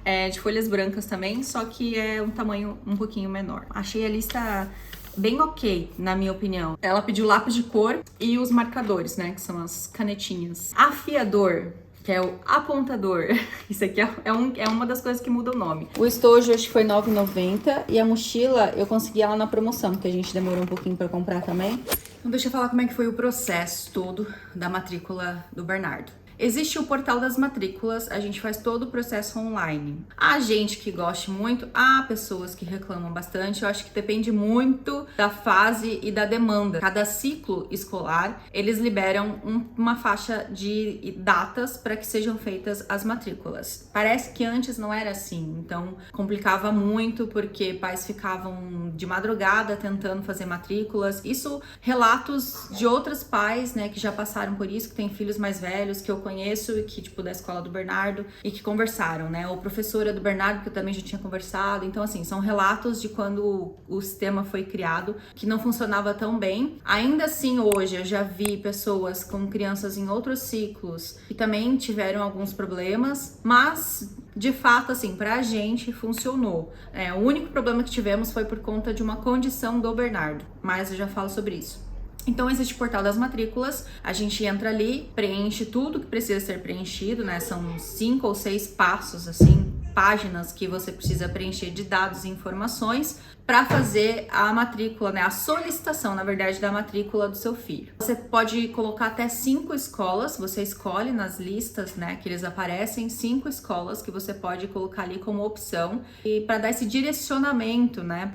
é de folhas brancas também, só que é um tamanho um pouquinho menor. Achei a lista bem ok, na minha opinião. Ela pediu lápis de cor e os marcadores, né, que são as canetinhas. Afiador, que é o apontador. Isso aqui é uma das coisas que muda o nome. O estojo acho que foi R$ 9,90 e a mochila eu consegui ela na promoção, porque a gente demorou um pouquinho pra comprar também. Então deixa eu falar como é que foi o processo todo da matrícula do Bernardo. Existe o portal das matrículas, a gente faz todo o processo online. Há gente que goste muito, há pessoas que reclamam bastante, eu acho que depende muito da fase e da demanda. Cada ciclo escolar, eles liberam uma faixa de datas para que sejam feitas as matrículas. Parece que antes não era assim, então complicava muito porque pais ficavam de madrugada tentando fazer matrículas. Isso, relatos de outros pais, né, que já passaram por isso, que têm filhos mais velhos, que eu conheço, que tipo da escola do Bernardo, e que conversaram, né? Ou professora do Bernardo, que eu também já tinha conversado. Então, assim, são relatos de quando o sistema foi criado, que não funcionava tão bem. Ainda assim, hoje, eu já vi pessoas com crianças em outros ciclos que também tiveram alguns problemas, mas de fato, assim, pra gente funcionou. O único problema que tivemos foi por conta de uma condição do Bernardo, mas eu já falo sobre isso. Então existe o portal das matrículas, a gente entra ali, preenche tudo que precisa ser preenchido, né? São 5 ou 6 passos, assim, páginas que você precisa preencher de dados e informações para fazer a matrícula, né? A solicitação, na verdade, da matrícula do seu filho. Você pode colocar até 5 escolas, você escolhe nas listas, né, que eles aparecem, 5 escolas que você pode colocar ali como opção e para dar esse direcionamento, né,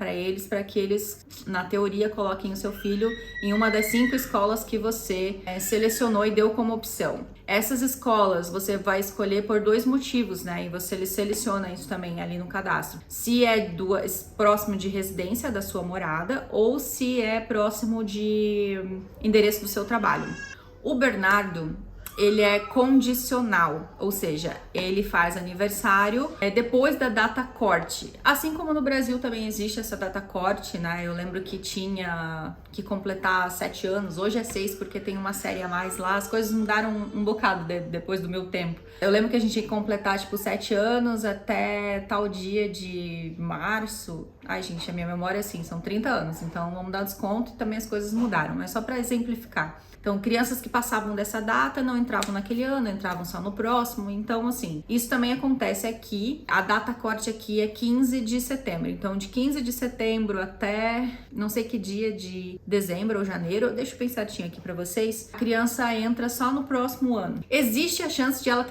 para que eles, na teoria, coloquem o seu filho em uma das 5 escolas que você selecionou e deu como opção. Essas escolas você vai escolher por 2 motivos, né? E você seleciona isso também ali no cadastro. Se é próximo de residência da sua morada ou se é próximo de endereço do seu trabalho. O Bernardo, ele é condicional, ou seja, ele faz aniversário depois da data corte. Assim como no Brasil também existe essa data corte, né? Eu lembro que tinha que completar 7 anos, hoje é 6 porque tem uma série a mais lá, as coisas mudaram um bocado depois do meu tempo. Eu lembro que a gente tinha que completar tipo 7 anos até tal dia de março. Ai, gente, a minha memória é assim, são 30 anos, então vamos dar desconto e também as coisas mudaram, mas só para exemplificar. Então, crianças que passavam dessa data não entravam naquele ano, entravam só no próximo. Então, assim, isso também acontece aqui. A data corte aqui é 15 de setembro. Então, de 15 de setembro até não sei que dia de dezembro ou janeiro, deixa eu bem certinho aqui pra vocês, a criança entra só no próximo ano. Existe a chance de ela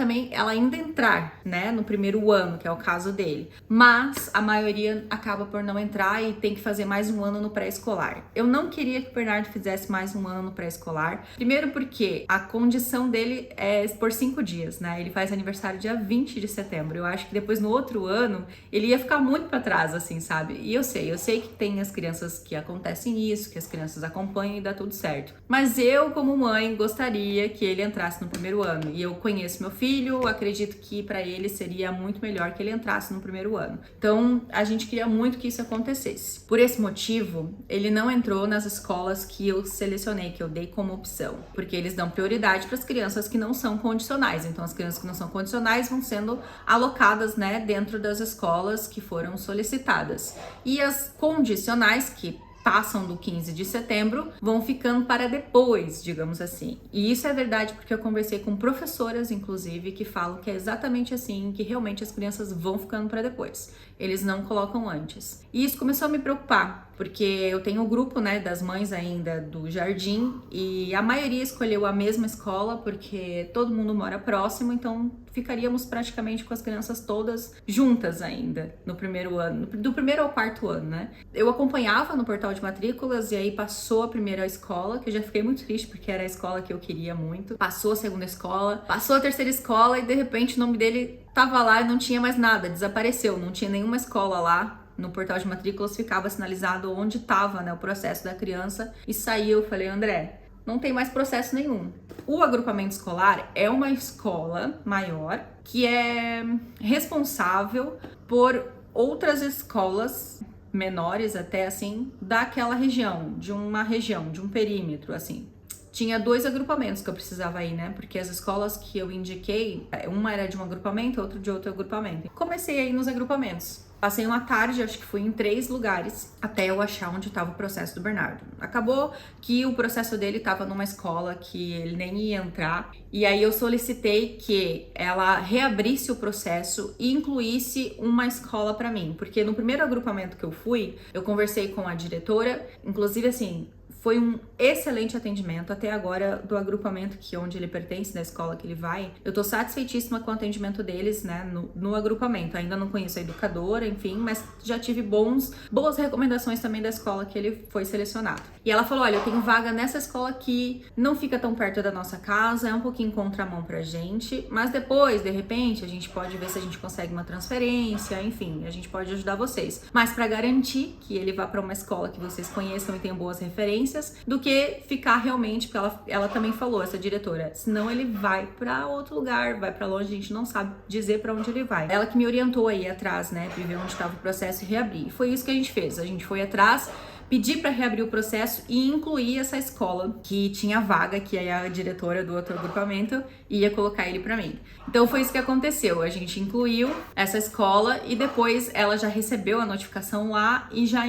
ainda entrar, né, no primeiro ano, que é o caso dele. Mas a maioria acaba por não entrar e tem que fazer mais um ano no pré-escolar. Eu não queria que o Bernardo fizesse mais um ano no pré-escolar. Primeiro porque a condição dele é por 5 dias, né? Ele faz aniversário dia 20 de setembro. Eu acho que depois no outro ano ele ia ficar muito pra trás, assim, sabe? E eu sei que tem as crianças que acontecem isso, que as crianças acompanham e dá tudo certo. Mas eu, como mãe, gostaria que ele entrasse no primeiro ano. E eu conheço meu filho, acredito que pra ele seria muito melhor que ele entrasse no primeiro ano. Então, a gente queria muito que isso acontecesse. Por esse motivo, ele não entrou nas escolas que eu selecionei, que eu dei como opção. Porque eles dão prioridade para as crianças que não são condicionais. Então, as crianças que não são condicionais vão sendo alocadas, né, dentro das escolas que foram solicitadas. E as condicionais, que passam do 15 de setembro, vão ficando para depois, digamos assim. E isso é verdade porque eu conversei com professoras, inclusive, que falam que é exatamente assim, que realmente as crianças vão ficando para depois. Eles não colocam antes. E isso começou a me preocupar, porque eu tenho um grupo, né, das mães ainda do jardim e a maioria escolheu a mesma escola porque todo mundo mora próximo, então ficaríamos praticamente com as crianças todas juntas ainda no primeiro ano, do primeiro ao quarto ano, né? Eu acompanhava no portal de matrículas e aí passou a primeira escola, que eu já fiquei muito triste porque era a escola que eu queria muito. Passou a segunda escola, passou a terceira escola e de repente o nome dele tava lá e não tinha mais nada, desapareceu, não tinha nenhuma escola lá. No portal de matrículas ficava sinalizado onde estava, né, o processo da criança e saiu. Eu falei, André, não tem mais processo nenhum. O agrupamento escolar é uma escola maior que é responsável por outras escolas menores até assim daquela região, de um perímetro assim. tinha 2 agrupamentos que eu precisava ir, né? Porque as escolas que eu indiquei, uma era de um agrupamento, outra de outro agrupamento. Comecei a ir nos agrupamentos. Passei uma tarde, acho que fui em 3 lugares, até eu achar onde estava o processo do Bernardo. Acabou que o processo dele estava numa escola que ele nem ia entrar, e aí eu solicitei que ela reabrisse o processo e incluísse uma escola para mim, porque no primeiro agrupamento que eu fui, eu conversei com a diretora, inclusive assim, foi um excelente atendimento até agora do agrupamento onde ele pertence, da escola que ele vai. Eu tô satisfeitíssima com o atendimento deles, né, no agrupamento. Ainda não conheço a educadora, enfim, mas já tive boas recomendações também da escola que ele foi selecionado. E ela falou, olha, eu tenho vaga nessa escola aqui, não fica tão perto da nossa casa, é um pouquinho contramão pra gente, mas depois, de repente, a gente pode ver se a gente consegue uma transferência, enfim, a gente pode ajudar vocês. Mas pra garantir que ele vá pra uma escola que vocês conheçam e tenham boas referências, do que ficar realmente, porque ela também falou, essa diretora, senão ele vai pra outro lugar, vai pra longe, a gente não sabe dizer pra onde ele vai. Ela que me orientou aí atrás, né, pra ver onde estava o processo e reabrir. E foi isso que a gente fez, a gente foi atrás, pedi para reabrir o processo e incluir essa escola que tinha vaga, que aí a diretora do outro agrupamento ia colocar ele para mim. Então foi isso que aconteceu, a gente incluiu essa escola e depois ela já recebeu a notificação lá e já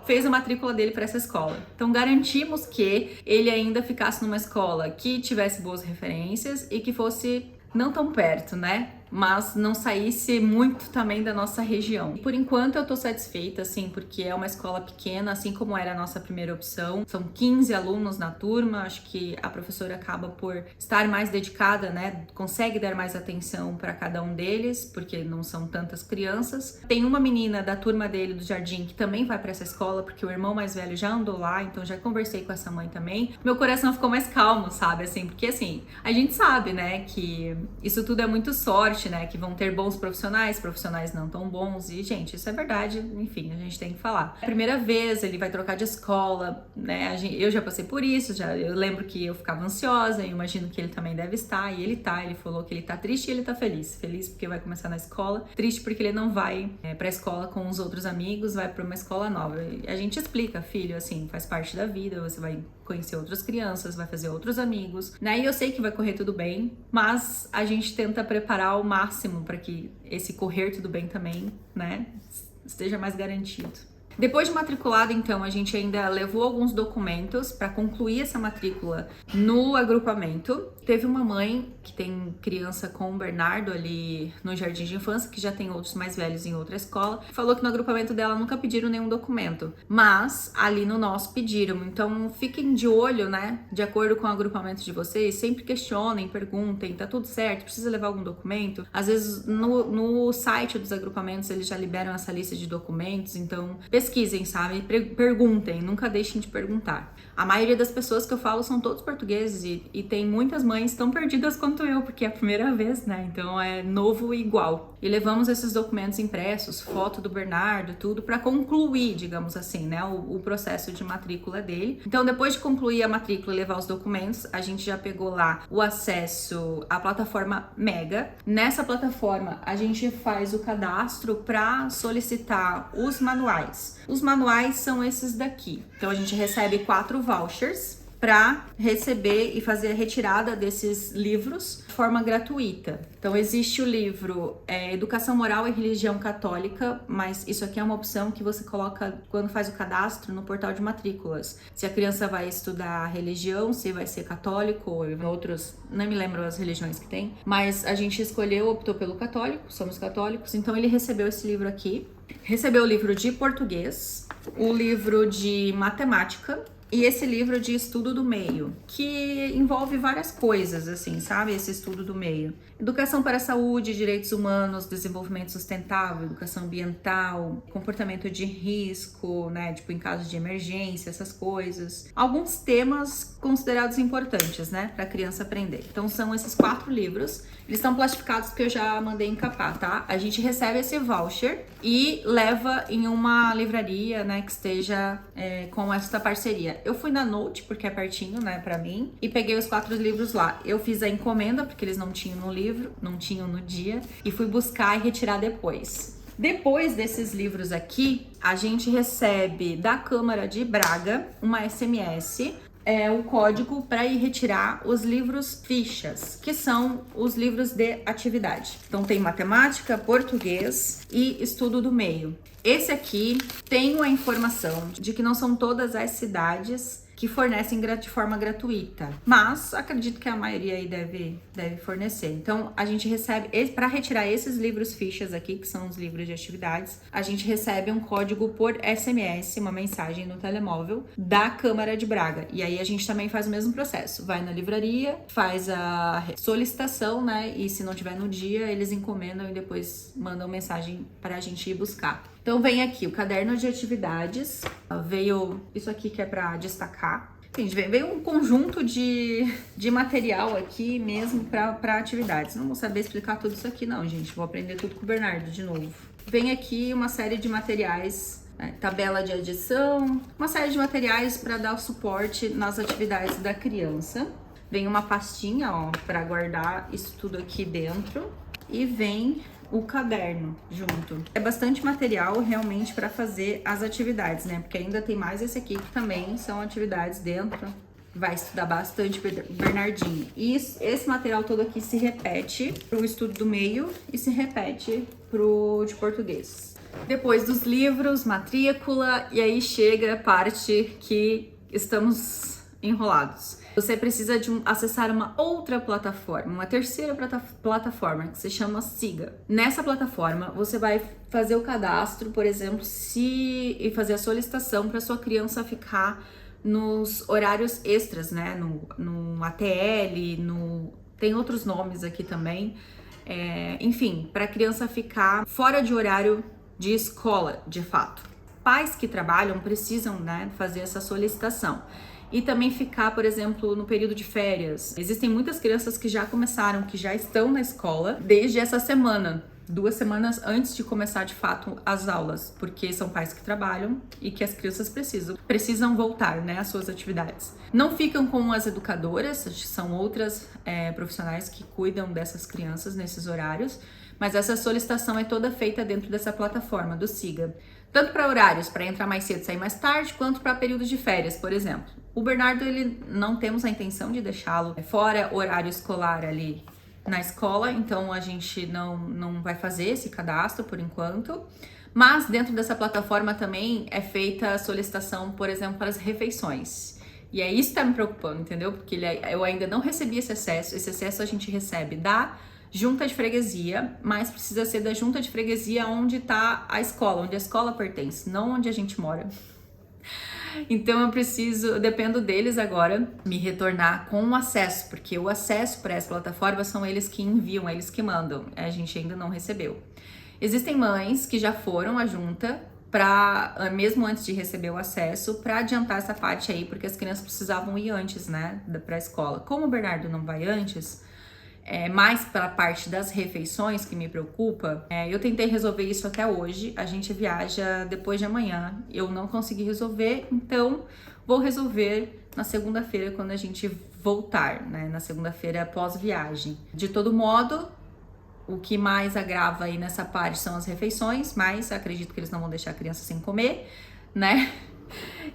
fez a matrícula dele para essa escola. Então garantimos que ele ainda ficasse numa escola que tivesse boas referências e que fosse não tão perto, né? Mas não saísse muito também da nossa região. Por enquanto eu tô satisfeita, assim, porque é uma escola pequena, assim como era a nossa primeira opção. São 15 alunos na turma, acho que a professora acaba por estar mais dedicada, né? Consegue dar mais atenção para cada um deles, porque não são tantas crianças. Tem uma menina da turma dele, do jardim, que também vai para essa escola, porque o irmão mais velho já andou lá, então já conversei com essa mãe também. Meu coração ficou mais calmo, sabe? Assim, porque assim, a gente sabe, né, que isso tudo é muito sorte, né, que vão ter bons profissionais não tão bons, e gente, isso é verdade, enfim, a gente tem que falar. A primeira vez ele vai trocar de escola, né, eu já passei por isso, eu lembro que eu ficava ansiosa, eu imagino que ele também deve estar, e ele falou que ele tá triste e ele tá feliz porque vai começar na escola, triste porque ele não vai pra escola com os outros amigos, vai pra uma escola nova, e a gente explica, filho, assim, faz parte da vida, você vai conhecer outras crianças, vai fazer outros amigos, né? E eu sei que vai correr tudo bem, mas a gente tenta preparar ao máximo para que esse correr tudo bem também, né, esteja mais garantido. Depois de matriculado, então, a gente ainda levou alguns documentos para concluir essa matrícula no agrupamento. Teve uma mãe que tem criança com o Bernardo ali no jardim de infância, que já tem outros mais velhos em outra escola, falou que no agrupamento dela nunca pediram nenhum documento, mas ali no nosso pediram. Então, fiquem de olho, né, de acordo com o agrupamento de vocês, sempre questionem, perguntem, tá tudo certo, precisa levar algum documento? Às vezes, no site dos agrupamentos, eles já liberam essa lista de documentos, então pesquisem, sabe? Perguntem, nunca deixem de perguntar. A maioria das pessoas que eu falo são todos portugueses e tem muitas mães tão perdidas quanto eu, porque é a primeira vez, né? Então é novo e igual. E levamos esses documentos impressos, foto do Bernardo, tudo para concluir, digamos assim, né? O processo de matrícula dele. Então, depois de concluir a matrícula e levar os documentos, a gente já pegou lá o acesso à plataforma Mega. Nessa plataforma, a gente faz o cadastro para solicitar os manuais. Os manuais são esses daqui. Então, a gente recebe 4 vouchers para receber e fazer a retirada desses livros de forma gratuita. Então, existe o livro Educação Moral e Religião Católica, mas isso aqui é uma opção que você coloca quando faz o cadastro no portal de matrículas. Se a criança vai estudar religião, se vai ser católico ou em outros, não me lembro as religiões que tem, mas a gente optou pelo católico, somos católicos, então ele recebeu esse livro aqui. Recebeu o livro de português, o livro de matemática e esse livro de estudo do meio, que envolve várias coisas, assim, sabe? Esse estudo do meio. Educação para a saúde, direitos humanos, desenvolvimento sustentável, educação ambiental, comportamento de risco, né? Tipo, em caso de emergência, essas coisas. Alguns temas considerados importantes, né? Para a criança aprender. Então, são esses 4 livros. Eles estão plastificados porque eu já mandei encapar, tá? A gente recebe esse voucher e leva em uma livraria, né? Que esteja com essa parceria. Eu fui na Note, porque é pertinho, né? Pra mim. E peguei os 4 livros lá. Eu fiz a encomenda, porque eles não tinham no livro, não tinham no dia, e fui buscar e retirar depois. Depois desses livros aqui, a gente recebe da Câmara de Braga uma SMS o código para ir retirar os livros fichas, que são os livros de atividade. Então tem matemática, português e estudo do meio. Esse aqui tem a informação de que não são todas as cidades que fornecem de forma gratuita, mas acredito que a maioria aí deve fornecer. Então, a gente recebe, para retirar esses livros fichas aqui, que são os livros de atividades, a gente recebe um código por SMS, uma mensagem no telemóvel da Câmara de Braga. E aí a gente também faz o mesmo processo, vai na livraria, faz a solicitação, né? E se não tiver no dia, eles encomendam e depois mandam mensagem para a gente ir buscar. Então vem aqui o caderno de atividades, veio isso aqui que é para destacar. Gente, veio um conjunto de material aqui mesmo para atividades. Não vou saber explicar tudo isso aqui não, gente, vou aprender tudo com o Bernardo de novo. Vem aqui uma série de materiais, né, tabela de adição, uma série de materiais para dar suporte nas atividades da criança. Vem uma pastinha, ó, para guardar isso tudo aqui dentro e vem o caderno junto. É bastante material realmente para fazer as atividades, né? Porque ainda tem mais esse aqui que também são atividades dentro. Vai estudar bastante Bernardinho. E esse material todo aqui se repete pro estudo do meio e se repete pro de português. Depois dos livros, matrícula, e aí chega a parte que estamos enrolados. Você precisa acessar uma outra plataforma, uma terceira plataforma, que se chama Siga. Nessa plataforma, você vai fazer o cadastro, por exemplo, e fazer a solicitação para sua criança ficar nos horários extras, né? No ATL, tem outros nomes aqui também. Enfim, para a criança ficar fora de horário de escola, de fato. Pais que trabalham precisam, né, fazer essa solicitação. E também ficar, por exemplo, no período de férias. Existem muitas crianças que já começaram, que já estão na escola desde essa semana, 2 semanas antes de começar de fato as aulas, porque são pais que trabalham e que as crianças precisam voltar, né, às suas atividades. Não ficam com as educadoras, são outras profissionais que cuidam dessas crianças nesses horários, mas essa solicitação é toda feita dentro dessa plataforma do Siga. Tanto para horários, para entrar mais cedo e sair mais tarde, quanto para períodos de férias, por exemplo. O Bernardo, ele não temos a intenção de deixá-lo fora horário escolar ali na escola, então a gente não vai fazer esse cadastro por enquanto. Mas dentro dessa plataforma também é feita a solicitação, por exemplo, para as refeições. E é isso que tá me preocupando, entendeu? Porque eu ainda não recebi esse acesso. Esse acesso a gente recebe da junta de freguesia, mas precisa ser da junta de freguesia onde está a escola, onde a escola pertence, não onde a gente mora. Então eu dependo deles agora me retornar com o acesso, porque o acesso para essa plataforma são eles que enviam, eles que mandam, a gente ainda não recebeu. Existem mães que já foram à junta mesmo antes de receber o acesso, para adiantar essa parte aí, porque as crianças precisavam ir antes, né, para a escola. Como o Bernardo não vai antes, mais pela parte das refeições que me preocupa, eu tentei resolver isso até hoje, a gente viaja depois de amanhã, eu não consegui resolver, então vou resolver na segunda-feira quando a gente voltar, né, na segunda-feira pós-viagem. De todo modo, o que mais agrava aí nessa parte são as refeições, mas acredito que eles não vão deixar a criança sem comer, né?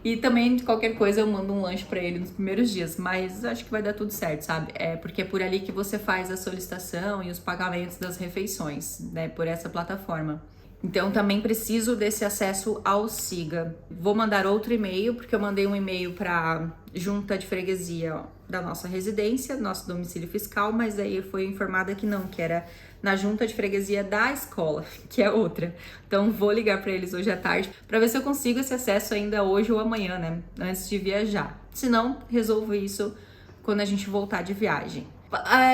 E também, de qualquer coisa, eu mando um lanche pra ele nos primeiros dias, mas acho que vai dar tudo certo, sabe? Porque é por ali que você faz a solicitação e os pagamentos das refeições, né? Por essa plataforma. Então, também preciso desse acesso ao Siga. Vou mandar outro e-mail, porque eu mandei um e-mail pra junta de freguesia da nossa residência, nosso domicílio fiscal, mas aí foi informada que não, que era na junta de freguesia da escola, que é outra. Então vou ligar para eles hoje à tarde para ver se eu consigo esse acesso ainda hoje ou amanhã, né, antes de viajar. Se não, resolvo isso quando a gente voltar de viagem.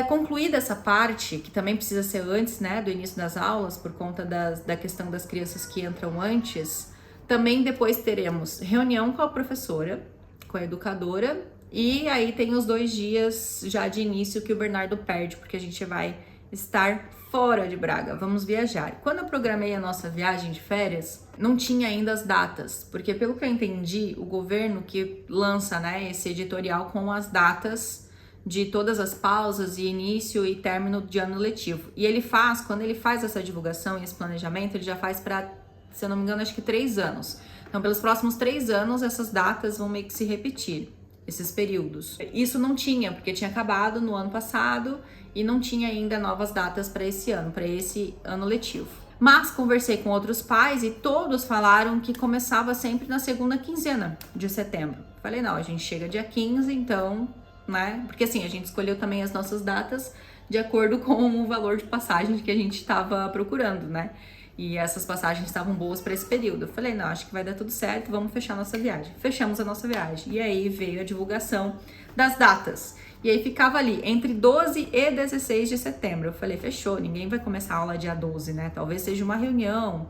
Concluída essa parte, que também precisa ser antes, né, do início das aulas, por conta da questão das crianças que entram antes, também depois teremos reunião com a professora, com a educadora, e aí tem os 2 dias já de início que o Bernardo perde, porque a gente vai estar fora de Braga, vamos viajar. Quando eu programei a nossa viagem de férias, não tinha ainda as datas, porque pelo que eu entendi, o governo que lança, né, esse editorial com as datas de todas as pausas e início e término de ano letivo. E quando ele faz essa divulgação e esse planejamento, ele já faz para, se eu não me engano, acho que 3 anos. Então, pelos próximos 3 anos, essas datas vão meio que se repetir. esses períodos. Isso não tinha, porque tinha acabado no ano passado e não tinha ainda novas datas para esse ano letivo. Mas conversei com outros pais e todos falaram que começava sempre na segunda quinzena de setembro. Falei, não, a gente chega dia 15, então, né? Porque assim, a gente escolheu também as nossas datas de acordo com o valor de passagem que a gente estava procurando, né? E essas passagens estavam boas para esse período. Eu falei, não, acho que vai dar tudo certo, vamos fechar nossa viagem. Fechamos a nossa viagem. E aí veio a divulgação das datas. E aí ficava ali, entre 12 e 16 de setembro. Eu falei, fechou, ninguém vai começar a aula dia 12, né? Talvez seja uma reunião,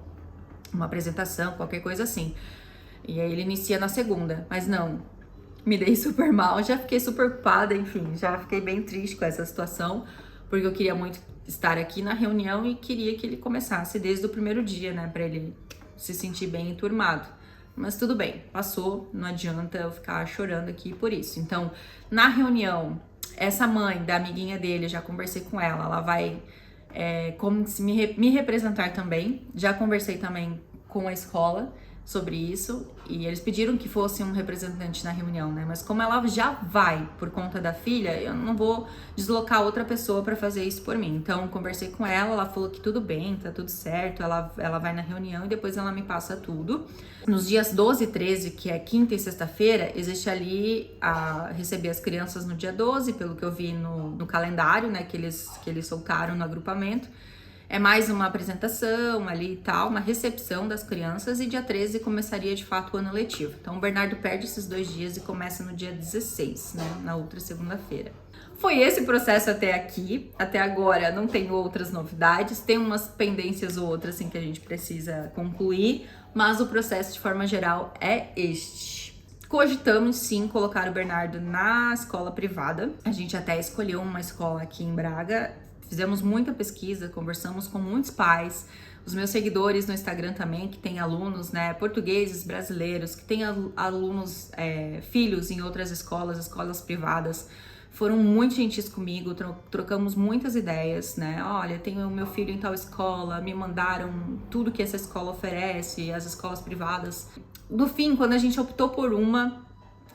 uma apresentação, qualquer coisa assim. E aí ele inicia na segunda, mas não. Me dei super mal, já fiquei super ocupada, enfim, já fiquei bem triste com essa situação, porque eu queria muito estar aqui na reunião e queria que ele começasse desde o primeiro dia, né, pra ele se sentir bem enturmado. Mas tudo bem, passou, não adianta eu ficar chorando aqui por isso. Então, na reunião, essa mãe da amiguinha dele, já conversei com ela vai como se me representar também. Já conversei também com a escola sobre isso e eles pediram que fosse um representante na reunião, né? Mas como ela já vai por conta da filha, eu não vou deslocar outra pessoa para fazer isso por mim. Então, conversei com ela falou que tudo bem, tá tudo certo, ela vai na reunião e depois ela me passa tudo. Nos dias 12 e 13, que é quinta e sexta-feira, existe ali a receber as crianças no dia 12, pelo que eu vi no calendário, né, que eles soltaram no agrupamento. É mais uma apresentação ali e tal, uma recepção das crianças, e dia 13 começaria de fato o ano letivo. Então o Bernardo perde esses 2 dias e começa no dia 16, né, na outra segunda-feira. Foi esse processo até aqui, até agora não tenho outras novidades, tem umas pendências ou outras assim que a gente precisa concluir, mas o processo de forma geral é este. Cogitamos sim colocar o Bernardo na escola privada, a gente até escolheu uma escola aqui em Braga. Fizemos muita pesquisa, conversamos com muitos pais, os meus seguidores no Instagram também, que tem alunos, né, portugueses, brasileiros, que tem alunos, filhos em outras escolas privadas, foram muito gentis comigo, trocamos muitas ideias, né, olha, tenho meu filho em tal escola, me mandaram tudo que essa escola oferece, as escolas privadas. No fim, quando a gente optou por uma,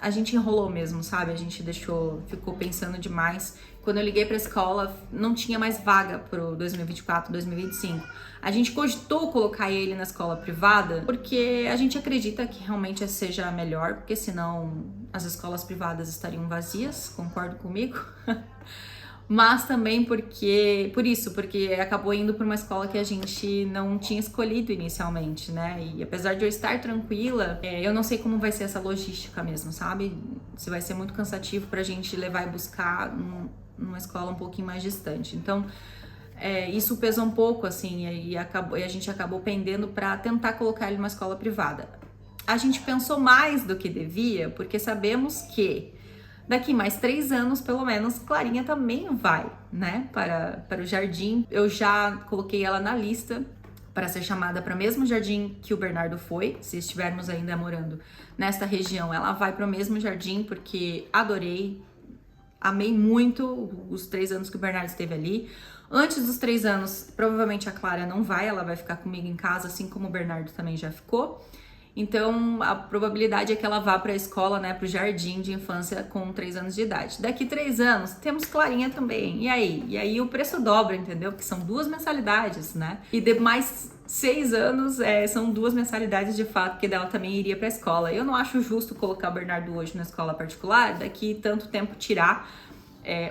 a gente enrolou mesmo, sabe? A gente ficou pensando demais. Quando eu liguei pra escola, não tinha mais vaga pro 2024, 2025. A gente cogitou colocar ele na escola privada porque a gente acredita que realmente seja melhor, porque senão as escolas privadas estariam vazias, concordo comigo? Mas também porque acabou indo para uma escola que a gente não tinha escolhido inicialmente, né? E apesar de eu estar tranquila, eu não sei como vai ser essa logística mesmo, sabe? Se vai ser muito cansativo pra gente levar e buscar numa escola um pouquinho mais distante. Então, isso pesa um pouco, assim, e a gente acabou pendendo para tentar colocar ele numa escola privada. A gente pensou mais do que devia, porque sabemos que daqui mais 3 anos, pelo menos, Clarinha também vai, né, para o jardim. Eu já coloquei ela na lista para ser chamada para o mesmo jardim que o Bernardo foi. Se estivermos ainda morando nesta região, ela vai para o mesmo jardim, porque adorei, amei muito os 3 anos que o Bernardo esteve ali. Antes dos 3 anos, provavelmente a Clara não vai, ela vai ficar comigo em casa, assim como o Bernardo também já ficou. Então, a probabilidade é que ela vá para a escola, né, para o jardim de infância com 3 anos de idade. Daqui 3 anos, temos Clarinha também. E aí? E aí o preço dobra, entendeu? Porque são 2 mensalidades, né? E de mais 6 anos, são 2 mensalidades de fato, porque dela também iria para a escola. Eu não acho justo colocar o Bernardo hoje na escola particular, daqui tanto tempo tirar,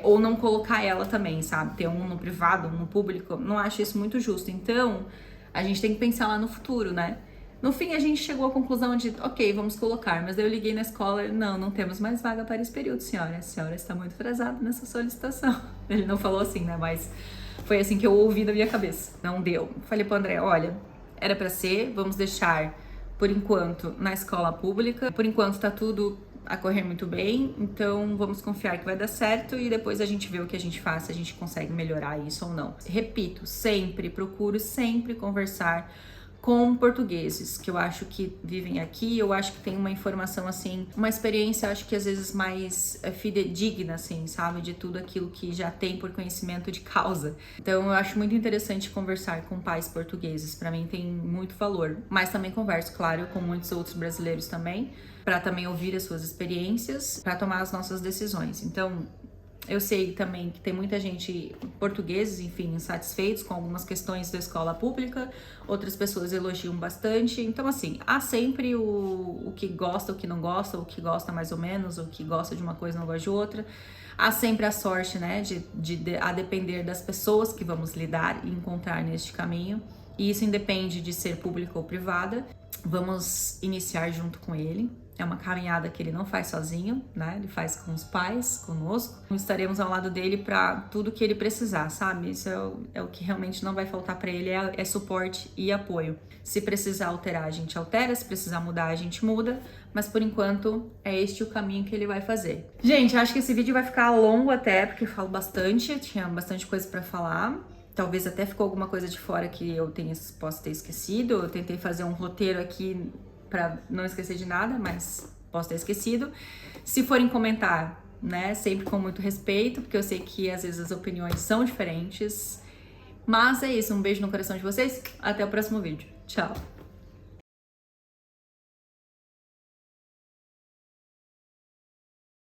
ou não colocar ela também, sabe? Ter um no privado, um no público. Não acho isso muito justo. Então, a gente tem que pensar lá no futuro, né? No fim, a gente chegou à conclusão de, ok, vamos colocar, mas daí eu liguei na escola, não temos mais vaga para esse período, senhora. A senhora está muito atrasada nessa solicitação. Ele não falou assim, né, mas foi assim que eu ouvi da minha cabeça. Não deu. Falei pro André, olha, era para ser, vamos deixar, por enquanto, na escola pública. Por enquanto tá tudo a correr muito bem, então vamos confiar que vai dar certo e depois a gente vê o que a gente faz, se a gente consegue melhorar isso ou não. Repito, procuro sempre conversar com portugueses, que eu acho que vivem aqui, eu acho que tem uma informação, assim, uma experiência, acho que às vezes mais fidedigna, assim, sabe? De tudo aquilo que já tem por conhecimento de causa. Então, eu acho muito interessante conversar com pais portugueses, pra mim tem muito valor. Mas também converso, claro, com muitos outros brasileiros também, pra também ouvir as suas experiências, pra tomar as nossas decisões. Então, eu sei também que tem muita gente, portugueses, enfim, insatisfeitos com algumas questões da escola pública, outras pessoas elogiam bastante. Então, assim, há sempre o que gosta, o que não gosta, o que gosta mais ou menos, o que gosta de uma coisa e não gosta de outra. Há sempre a sorte, né, a depender das pessoas que vamos lidar e encontrar neste caminho. E isso independe de ser pública ou privada. Vamos iniciar junto com ele. É uma caminhada que ele não faz sozinho, né? Ele faz com os pais, conosco. Estaremos ao lado dele para tudo que ele precisar, sabe? Isso é o que realmente não vai faltar para ele, é suporte e apoio. Se precisar alterar, a gente altera. Se precisar mudar, a gente muda. Mas por enquanto, é este o caminho que ele vai fazer. Gente, acho que esse vídeo vai ficar longo até, porque eu falo bastante. Tinha bastante coisa para falar. Talvez até ficou alguma coisa de fora que eu possa ter esquecido. Eu tentei fazer um roteiro aqui para não esquecer de nada, mas posso ter esquecido. Se forem comentar, né, sempre com muito respeito, porque eu sei que às vezes as opiniões são diferentes. Mas é isso, um beijo no coração de vocês. Até o próximo vídeo. Tchau!